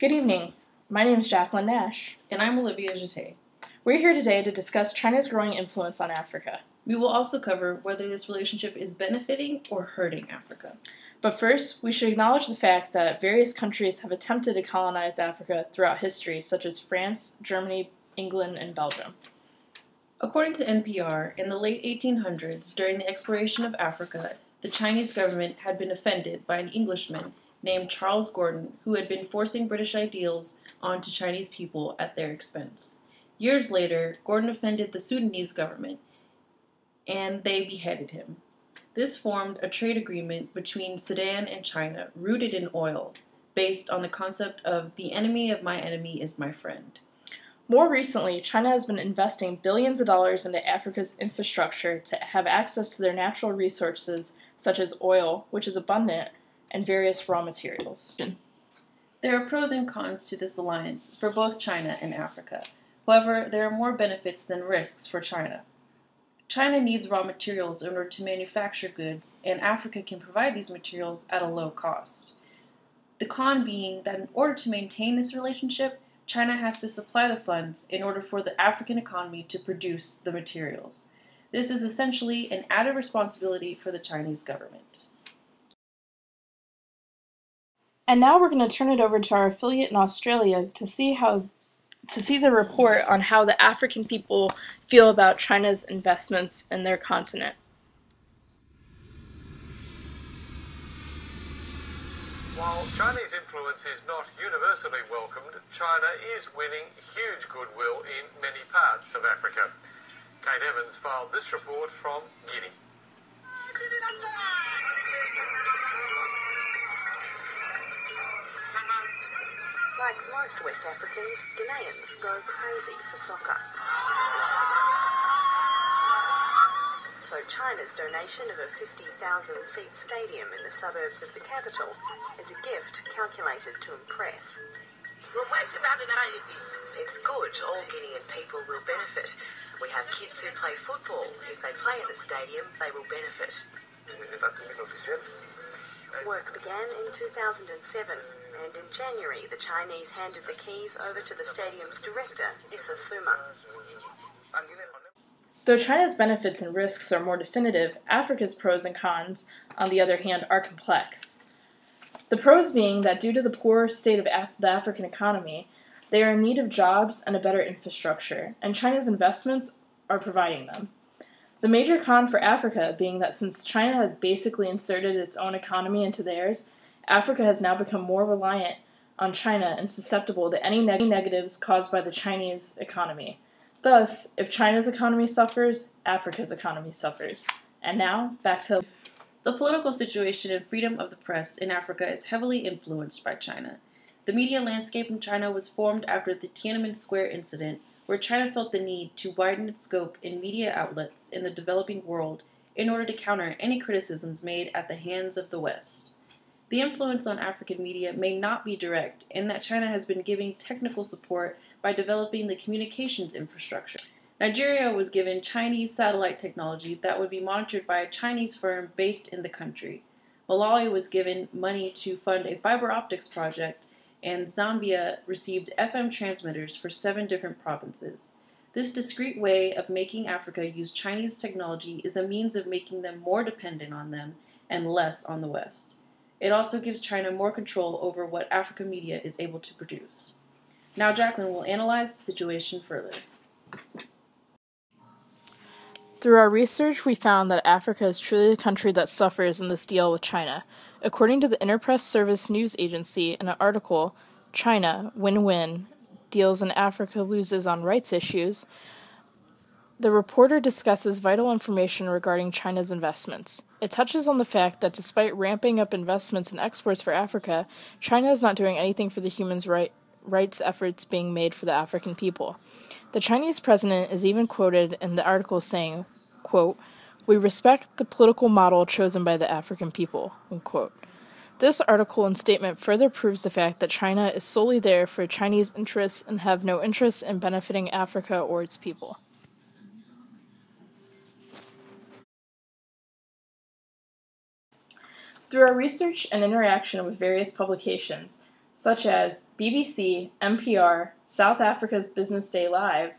Good evening. My name is Jacquelyn Nash. And I'm Olivia Gite. We're here today to discuss China's growing influence on Africa. We will also cover whether this relationship is benefiting or hurting Africa. But first, we should acknowledge the fact that various countries have attempted to colonize Africa throughout history, such as France, Germany, England, and Belgium. According to NPR, in the late 1800s, during the exploration of Africa, the Chinese government had been offended by an Englishman named Charles Gordon, who had been forcing British ideals onto Chinese people at their expense. Years later, Gordon offended the Sudanese government, and they beheaded him. This formed a trade agreement between Sudan and China, rooted in oil, based on the concept of the enemy of my enemy is my friend. More recently, China has been investing billions of dollars into Africa's infrastructure to have access to their natural resources, such as oil, which is abundant, and various raw materials. There are pros and cons to this alliance for both China and Africa. However, there are more benefits than risks for China. China needs raw materials in order to manufacture goods, and Africa can provide these materials at a low cost. The con being that in order to maintain this relationship, China has to supply the funds in order for the African economy to produce the materials. This is essentially an added responsibility for the Chinese government. And now we're going to turn it over to our affiliate in Australia to see the report on how the African people feel about China's investments in their continent. While Chinese influence is not universally welcomed, China is winning huge goodwill in many parts of Africa. Kate Evans filed this report from Gite. Like most West Africans, Ghanaians go crazy for soccer. So China's donation of a 50,000-seat stadium in the suburbs of the capital is a gift calculated to impress. It's good, all Guinean people will benefit. We have kids who play football. If they play in the stadium, they will benefit. Work began in 2007, and in January the Chinese handed the keys over to the stadium's director, Issa Suma. Though China's benefits and risks are more definitive, Africa's pros and cons, on the other hand, are complex. The pros being that due to the poor state of the African economy, they are in need of jobs and a better infrastructure, and China's investments are providing them. The major con for Africa being that since China has basically inserted its own economy into theirs, Africa has now become more reliant on China and susceptible to any negatives caused by the Chinese economy. Thus, if China's economy suffers, Africa's economy suffers. And now, back to... The political situation and freedom of the press in Africa is heavily influenced by China. The media landscape in China was formed after the Tiananmen Square incident, where China felt the need to widen its scope in media outlets in the developing world in order to counter any criticisms made at the hands of the West. The influence on African media may not be direct, in that China has been giving technical support by developing the communications infrastructure. Nigeria was given Chinese satellite technology that would be monitored by a Chinese firm based in the country. Malawi was given money to fund a fiber optics project, and Zambia received FM transmitters for 7 different provinces. This discreet way of making Africa use Chinese technology is a means of making them more dependent on them and less on the West. It also gives China more control over what African media is able to produce. Now Jacquelyn will analyze the situation further. Through our research, we found that Africa is truly the country that suffers in this deal with China. According to the Interpress Service News Agency, in an article, China, Win-Win, Deals in Africa Loses on Rights Issues, the reporter discusses vital information regarding China's investments. It touches on the fact that despite ramping up investments and exports for Africa, China is not doing anything for the human rights efforts being made for the African people. The Chinese president is even quoted in the article saying, quote, "We respect the political model chosen by the African people," unquote. This article and statement further proves the fact that China is solely there for Chinese interests and have no interest in benefiting Africa or its people. Through our research and interaction with various publications, such as BBC, NPR, South Africa's Business Day Live,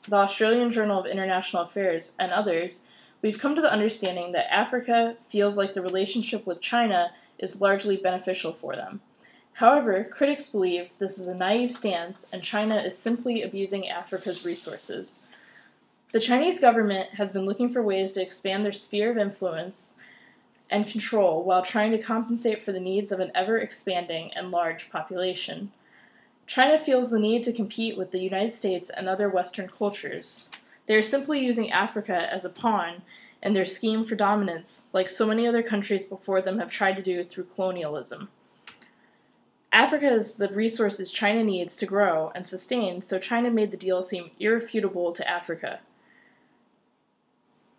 the Australian Journal of International Affairs, and others, we've come to the understanding that Africa feels like the relationship with China is largely beneficial for them. However, critics believe this is a naive stance and China is simply abusing Africa's resources. The Chinese government has been looking for ways to expand their sphere of influence and control while trying to compensate for the needs of an ever-expanding and large population. China feels the need to compete with the United States and other Western cultures. They are simply using Africa as a pawn in their scheme for dominance, like so many other countries before them have tried to do through colonialism. Africa is the resources China needs to grow and sustain, so China made the deal seem irrefutable to Africa.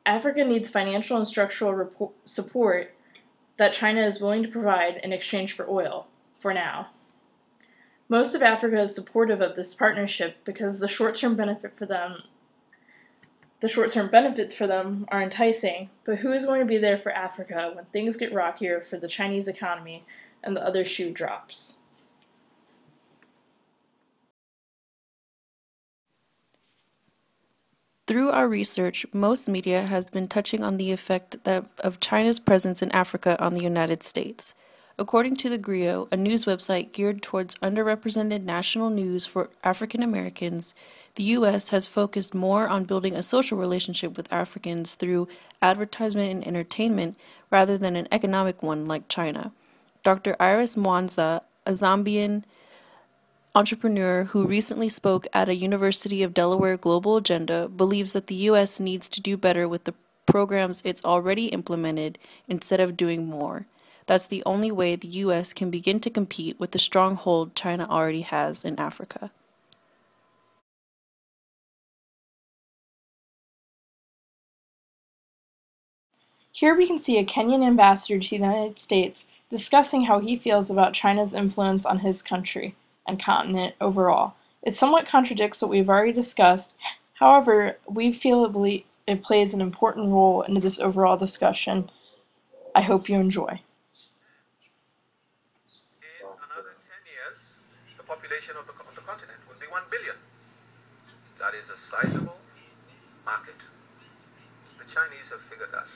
Africa needs financial and structural support that China is willing to provide in exchange for oil, for now. Most of Africa is supportive of this partnership because the short-term benefits for them are enticing, but who is going to be there for Africa when things get rockier for the Chinese economy and the other shoe drops? Through our research, most media has been touching on the effect of China's presence in Africa on the United States. According to the Griot, a news website geared towards underrepresented national news for African Americans, the U.S. has focused more on building a social relationship with Africans through advertisement and entertainment rather than an economic one like China. Dr. Iris Mwanza, a Zambian entrepreneur who recently spoke at a University of Delaware Global Agenda, believes that the U.S. needs to do better with the programs it's already implemented instead of doing more. That's the only way the U.S. can begin to compete with the stronghold China already has in Africa. Here we can see a Kenyan ambassador to the United States discussing how he feels about China's influence on his country and continent overall. It somewhat contradicts what we've already discussed. However, we feel it plays an important role into this overall discussion. I hope you enjoy. In another 10 years, the population of the continent will be 1 billion. That is a sizable market. The Chinese have figured that.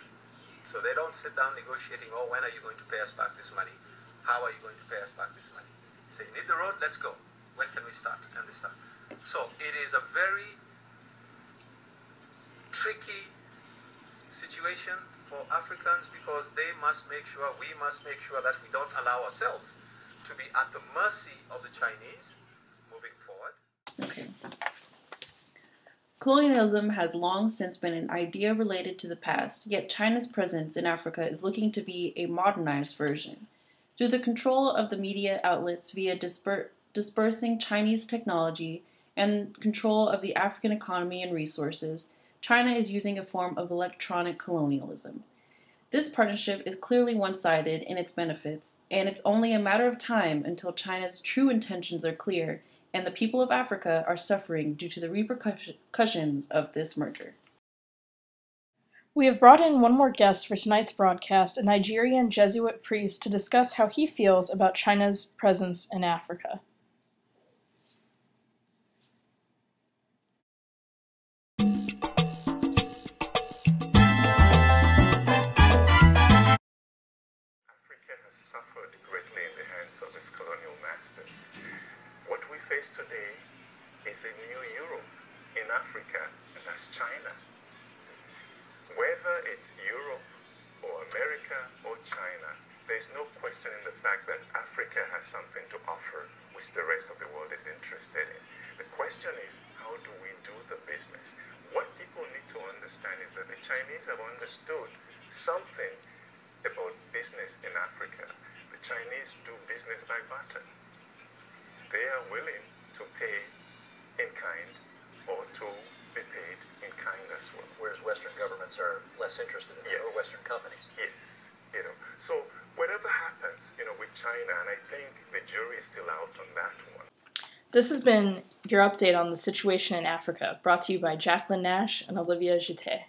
So they don't sit down negotiating, oh, when are you going to pay us back this money? How are you going to pay us back this money? Say, you need the road, let's go. When can we start? And they start. So it is a very tricky situation for Africans because we must make sure that we don't allow ourselves to be at the mercy of the Chinese moving forward. Okay. Colonialism has long since been an idea related to the past, yet China's presence in Africa is looking to be a modernized version. Through the control of the media outlets via dispersing Chinese technology and control of the African economy and resources, China is using a form of electronic colonialism. This partnership is clearly one-sided in its benefits, and it's only a matter of time until China's true intentions are clear and the people of Africa are suffering due to the repercussions of this merger. We have brought in one more guest for tonight's broadcast, a Nigerian Jesuit priest, to discuss how he feels about China's presence in Africa. Africa has suffered greatly in the hands of its colonial masters. What we face today is a new Europe in Africa, and that's China. Whether it's Europe or America or China, there's no question in the fact that Africa has something to offer which the rest of the world is interested in. The question is, how do we do the business? What people need to understand is that the Chinese have understood something about business in Africa. The Chinese do business by barter. They are willing to pay in kind or to be paid in kind as well. Whereas Western governments are less interested in it, or Western companies. Yes, so whatever happens, with China, and I think the jury is still out on that one. This has been your update on the situation in Africa, brought to you by Jacquelyn, Nash, and Olivia, Gite.